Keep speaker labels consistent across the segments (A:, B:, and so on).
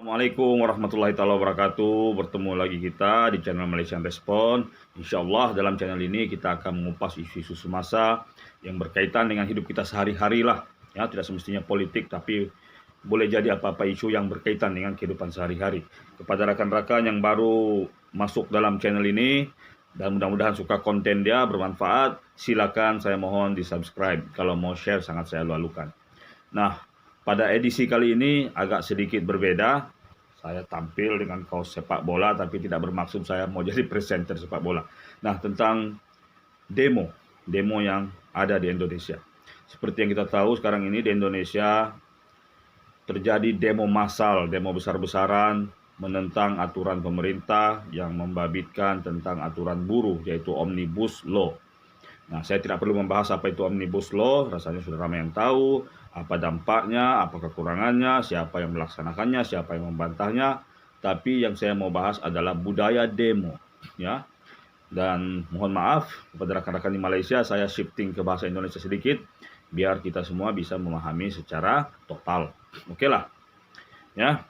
A: Assalamualaikum warahmatullahi taala wabarakatuh. Bertemu lagi kita di channel Malaysian Respon. Insya Allah dalam channel ini kita akan mengupas isu-isu semasa yang berkaitan dengan hidup kita sehari-hari lah. Ya, tidak semestinya politik, tapi boleh jadi apa-apa isu yang berkaitan dengan kehidupan sehari-hari. Kepada rekan-rekan yang baru masuk dalam channel ini dan mudah-mudahan suka konten dia bermanfaat, silakan saya mohon di subscribe. Kalau mau share sangat saya lalukan. Nah, pada edisi kali ini agak sedikit berbeda. Saya tampil dengan kaos sepak bola, tapi tidak bermaksud saya mau jadi presenter sepak bola. Nah, tentang demo yang ada di Indonesia. Seperti yang kita tahu sekarang ini di Indonesia terjadi demo massal, demo besar-besaran menentang aturan pemerintah yang membabitkan tentang aturan buruh, yaitu Omnibus Law. Nah, saya tidak perlu membahas apa itu Omnibus Law, rasanya sudah ramai yang tahu, apa dampaknya, apa kekurangannya, siapa yang melaksanakannya, siapa yang membantahnya. Tapi yang saya mau bahas adalah budaya demo, ya. Dan mohon maaf kepada rekan-rekan di Malaysia, saya shifting ke bahasa Indonesia sedikit, biar kita semua bisa memahami secara total. Oke lah, ya.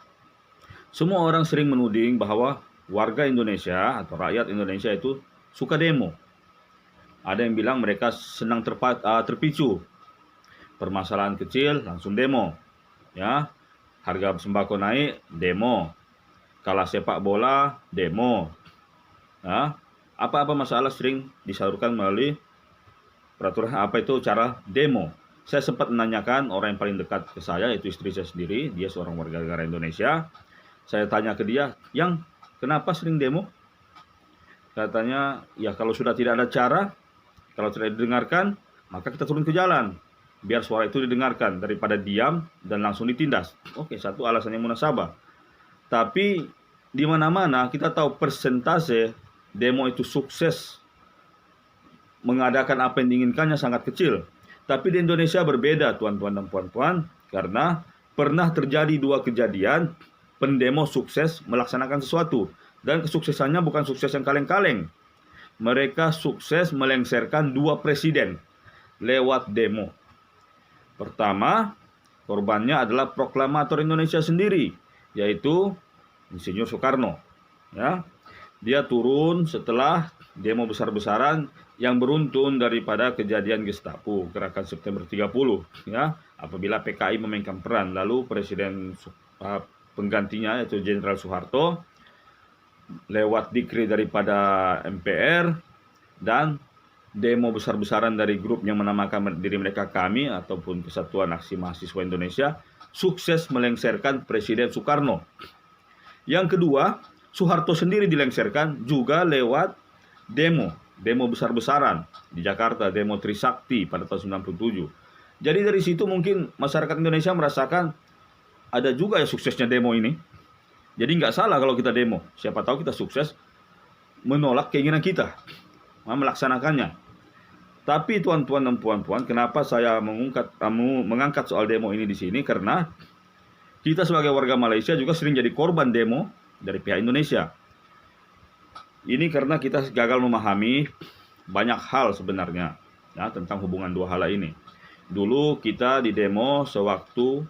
A: Semua orang sering menuding bahwa warga Indonesia atau rakyat Indonesia itu suka demo. Ada yang bilang mereka senang terpicu. Permasalahan kecil langsung demo. Ya. Harga sembako naik, demo. Kalah sepak bola, demo. Ya. Apa-apa masalah sering disalurkan melalui peraturan apa itu cara demo. Saya sempat menanyakan orang yang paling dekat ke saya, yaitu istri saya sendiri, dia seorang warga negara Indonesia. Saya tanya ke dia, "Yang kenapa sering demo?" Katanya, "Ya kalau sudah tidak ada cara, kalau tidak didengarkan, maka kita turun ke jalan. Biar suara itu didengarkan daripada diam dan langsung ditindas." Oke, satu alasan yang munasabah. Tapi di mana-mana kita tahu persentase demo itu sukses mengadakan apa yang diinginkannya sangat kecil. Tapi di Indonesia berbeda, tuan-tuan dan puan-puan, karena pernah terjadi dua kejadian pendemo sukses melaksanakan sesuatu. Dan kesuksesannya bukan sukses yang kaleng-kaleng. Mereka sukses melengsarkan dua presiden lewat demo. Pertama, korbannya adalah proklamator Indonesia sendiri, yaitu Insinyur Soekarno. Ya, dia turun setelah demo besar-besaran yang beruntun daripada kejadian Gestapo, Gerakan September 30. Ya, apabila PKI memainkan peran, lalu Presiden penggantinya yaitu Jenderal Soeharto lewat dikri daripada MPR dan demo besar-besaran dari grup yang menamakan diri mereka KAMI ataupun Kesatuan Aksi Mahasiswa Indonesia sukses melengsarkan Presiden Soekarno. Yang kedua, Soeharto sendiri dilengsarkan juga lewat demo besar-besaran di Jakarta, demo Trisakti pada tahun 97. Jadi dari situ mungkin masyarakat Indonesia merasakan ada juga ya suksesnya demo ini. Jadi nggak salah kalau kita demo. Siapa tahu kita sukses menolak keinginan kita, melaksanakannya. Tapi tuan-tuan dan puan-puan, kenapa saya mengangkat soal demo ini di sini? Karena kita sebagai warga Malaysia juga sering jadi korban demo dari pihak Indonesia. Ini karena kita gagal memahami banyak hal sebenarnya ya, tentang hubungan dua hal ini. Dulu kita di demo sewaktu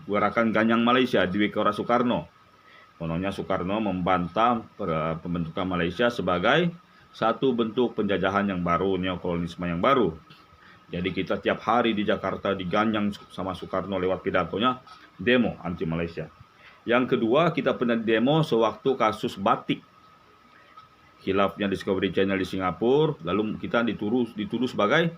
A: gerakan Ganyang Malaysia di Wikora Soekarno. Kononnya Soekarno membantah pembentukan Malaysia sebagai satu bentuk penjajahan yang baru, neokolonialisme yang baru. Jadi kita tiap hari di Jakarta diganyang sama Soekarno lewat pidatonya, demo anti Malaysia. Yang kedua, kita pernah demo sewaktu kasus batik. Khilafnya Discovery Channel di Singapura, lalu kita dituduh sebagai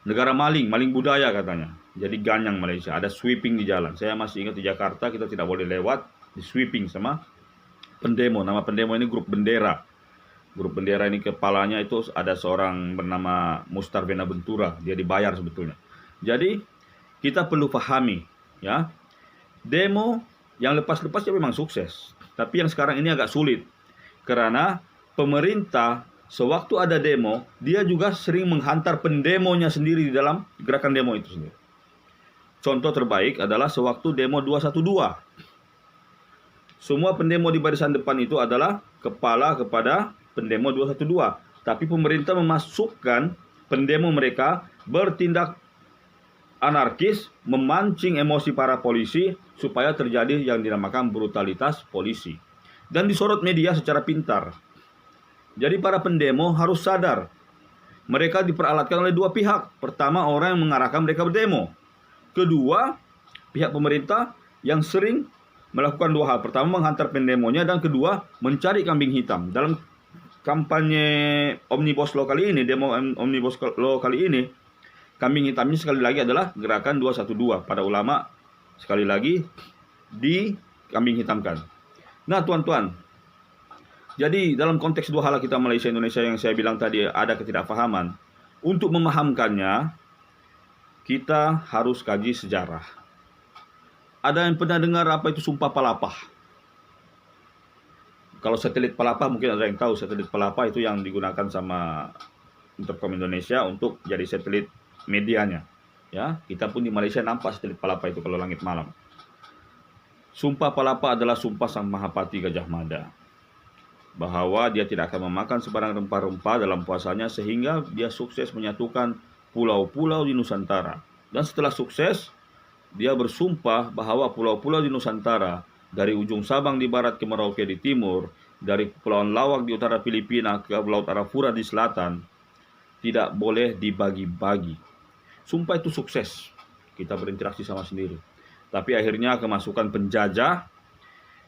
A: negara maling budaya katanya. Jadi ganyang Malaysia, ada sweeping di jalan. Saya masih ingat di Jakarta kita tidak boleh lewat, di sweeping sama pendemo. Nama pendemo ini grup bendera. Grup bendera ini kepalanya itu ada seorang bernama Mustar Benaventura. Dia dibayar sebetulnya. Jadi kita perlu pahami ya, demo yang lepas-lepas ya memang sukses. Tapi yang sekarang ini agak sulit karena pemerintah sewaktu ada demo, dia juga sering menghantar pendemonya sendiri di dalam gerakan demo itu sendiri. Contoh terbaik adalah sewaktu demo 212. Semua pendemo di barisan depan itu adalah kepala kepada pendemo 212. Tapi pemerintah memasukkan pendemo mereka bertindak anarkis memancing emosi para polisi supaya terjadi yang dinamakan brutalitas polisi. Dan disorot media secara pintar. Jadi para pendemo harus sadar, mereka diperalatkan oleh dua pihak. Pertama, orang yang mengarahkan mereka berdemo. Kedua, pihak pemerintah yang sering melakukan dua hal. Pertama, menghantar pendemonya, dan kedua, mencari kambing hitam. Dalam kampanye Omnibus Law kali ini, demo Omnibus Law kali ini, kambing hitamnya sekali lagi adalah gerakan 212. Para ulama sekali lagi di kambing hitamkan. Nah, tuan-tuan, jadi dalam konteks dua hal kita Malaysia Indonesia yang saya bilang tadi ada ketidakpahaman. Untuk memahamkannya, kita harus kaji sejarah. Ada yang pernah dengar apa itu Sumpah Palapa? Kalau satelit Palapa mungkin ada yang tahu. Satelit Palapa itu yang digunakan sama Intercom Indonesia untuk jadi satelit medianya. Ya, kita pun di Malaysia nampak satelit Palapa itu kalau langit malam. Sumpah Palapa adalah sumpah Sang Mahapati Gajah Mada, bahwa dia tidak akan memakan sebarang rempah-rempah dalam puasanya sehingga dia sukses menyatukan pulau-pulau di Nusantara. Dan setelah sukses, dia bersumpah bahwa pulau-pulau di Nusantara, dari ujung Sabang di barat ke Merauke di timur, dari Kepulauan Lawak di utara Filipina ke Laut Arafura di selatan, tidak boleh dibagi-bagi. Sumpah itu sukses. Kita berinteraksi sama sendiri. Tapi akhirnya kemasukan penjajah,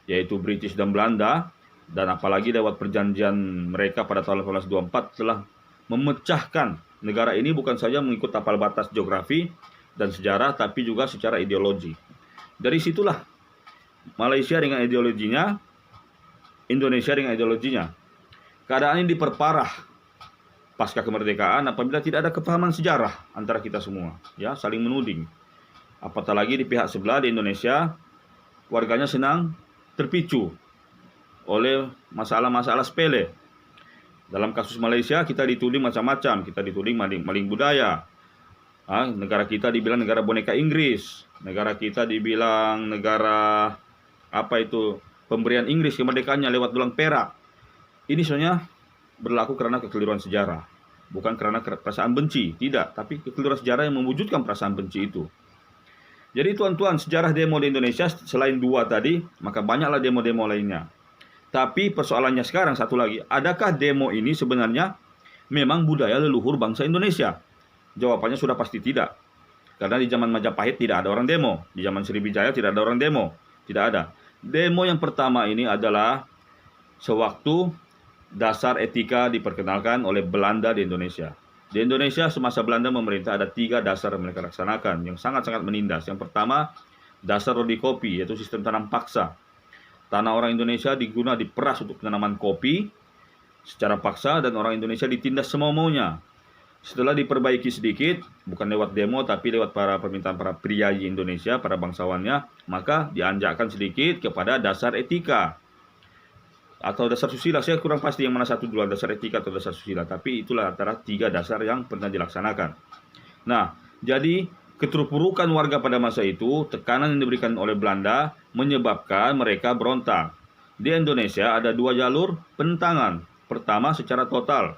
A: yaitu British dan Belanda, dan apalagi lewat perjanjian mereka pada tahun 1824 telah memecahkan negara ini bukan saja mengikut tapal batas geografi dan sejarah, tapi juga secara ideologi. Dari situlah Malaysia dengan ideologinya, Indonesia dengan ideologinya. Keadaan ini diperparah pasca kemerdekaan apabila tidak ada kepahaman sejarah antara kita semua, ya, saling menuding. Apatah lagi di pihak sebelah di Indonesia, warganya senang terpicu oleh masalah-masalah sepele. Dalam kasus Malaysia kita dituding macam-macam, kita dituding maling budaya. Negara kita dibilang negara boneka Inggris, negara kita dibilang negara pemberian Inggris kemerdekaannya lewat gelang perak. Ini sebenarnya berlaku karena kekeliruan sejarah, bukan karena perasaan benci, tidak, tapi kekeliruan sejarah yang mewujudkan perasaan benci itu. Jadi tuan-tuan, sejarah demo di Indonesia selain dua tadi, maka banyaklah demo-demo lainnya. Tapi persoalannya sekarang satu lagi, adakah demo ini sebenarnya memang budaya leluhur bangsa Indonesia? Jawabannya sudah pasti tidak. Karena di zaman Majapahit tidak ada orang demo, di zaman Sriwijaya tidak ada orang demo, tidak ada. Demo yang pertama ini adalah sewaktu dasar etika diperkenalkan oleh Belanda di Indonesia. Di Indonesia semasa Belanda memerintah ada 3 dasar yang mereka laksanakan yang sangat-sangat menindas. Yang pertama, dasar rodi kopi, yaitu sistem tanam paksa. Tanah orang Indonesia diperas untuk penanaman kopi secara paksa dan orang Indonesia ditindas semau-maunya. Setelah diperbaiki sedikit, bukan lewat demo tapi lewat permintaan para priyayi Indonesia, para bangsawannya, maka dianjakkan sedikit kepada dasar etika atau dasar susila. Saya kurang pasti yang mana satu dulu, dasar etika atau dasar susila, tapi itulah antara 3 dasar yang pernah dilaksanakan. Nah, jadi keterpurukan warga pada masa itu, tekanan yang diberikan oleh Belanda menyebabkan mereka berontak. Di Indonesia ada 2 jalur penentangan. Pertama, secara total,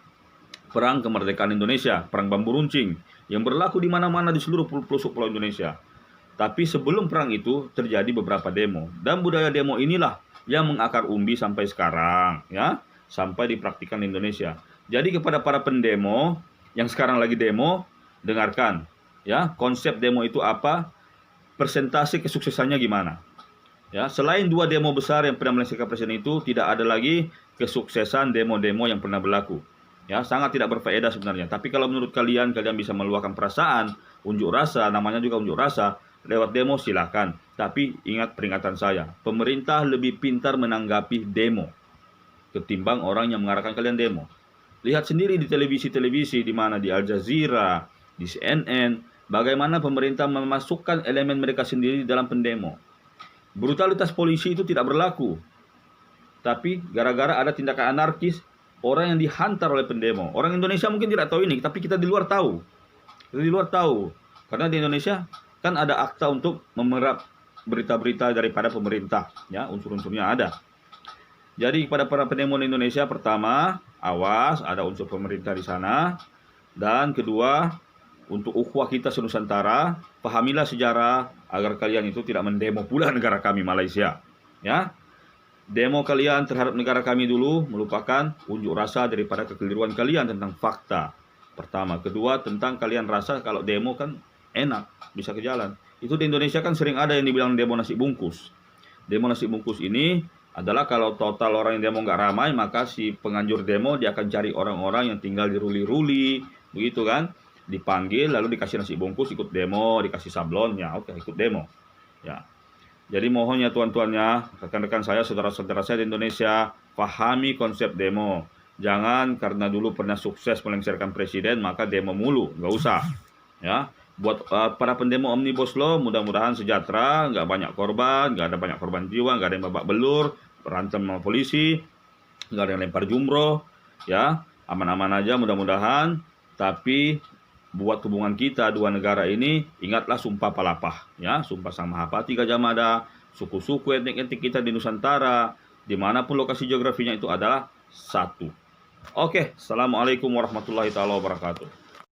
A: Perang Kemerdekaan Indonesia, Perang Bambu Runcing, yang berlaku di mana-mana di seluruh pelosok pulau Indonesia. Tapi sebelum perang itu terjadi beberapa demo, dan budaya demo inilah yang mengakar umbi sampai sekarang, ya, sampai dipraktikkan di Indonesia. Jadi kepada para pendemo yang sekarang lagi demo, dengarkan, ya, konsep demo itu apa, persentase kesuksesannya gimana. Ya, selain 2 demo besar yang pernah melengsarkan presiden itu, tidak ada lagi kesuksesan demo-demo yang pernah berlaku. Ya, sangat tidak berfaedah sebenarnya. Tapi kalau menurut kalian bisa meluahkan perasaan, unjuk rasa, namanya juga unjuk rasa, lewat demo silakan. Tapi ingat peringatan saya, pemerintah lebih pintar menanggapi demo ketimbang orang yang mengarahkan kalian demo. Lihat sendiri di televisi-televisi, di mana di Al Jazeera, di CNN, bagaimana pemerintah memasukkan elemen mereka sendiri dalam pendemo. Brutalitas polisi itu tidak berlaku. Tapi gara-gara ada tindakan anarkis, orang yang dihantar oleh pendemo. Orang Indonesia mungkin tidak tahu ini, tapi kita di luar tahu. Kita di luar tahu. Karena di Indonesia kan ada akta untuk memerap berita-berita daripada pemerintah, ya, unsur-unsurnya ada. Jadi kepada para pendemo di Indonesia, pertama, awas, ada unsur pemerintah di sana, dan kedua, untuk ukhuwah kita senusantara, pahamilah sejarah agar kalian itu tidak mendemo pula negara kami Malaysia. Ya, demo kalian terhadap negara kami dulu merupakan unjuk rasa daripada kekeliruan kalian tentang fakta. Pertama, kedua tentang kalian rasa kalau demo kan enak, bisa ke jalan. Itu di Indonesia kan sering ada yang dibilang demo nasi bungkus. Demo nasi bungkus ini adalah kalau total orang yang demo nggak ramai, maka si penganjur demo dia akan cari orang-orang yang tinggal di ruli-ruli, begitu kan? Dipanggil lalu dikasih nasi bungkus, ikut demo, dikasih sablon, ya oke, ikut demo. Ya. Jadi mohon ya tuan-tuannya, rekan-rekan saya, saudara-saudara saya di Indonesia, pahami konsep demo. Jangan karena dulu pernah sukses melengsarkan presiden maka demo mulu, nggak usah. Ya, buat para pendemo Omnibus Law, mudah-mudahan sejahtera, nggak banyak korban, nggak ada banyak korban jiwa, nggak ada yang babak belur, berantem sama polisi, nggak ada yang lempar jumroh, ya aman-aman aja mudah-mudahan. Tapi buat hubungan kita dua negara ini, ingatlah Sumpah Palapah, ya Sumpah Sang Mahapati Gajah Mada, suku-suku etnik-etnik kita di Nusantara, dimanapun lokasi geografinya itu adalah satu. Oke, assalamualaikum warahmatullahi taala wabarakatuh.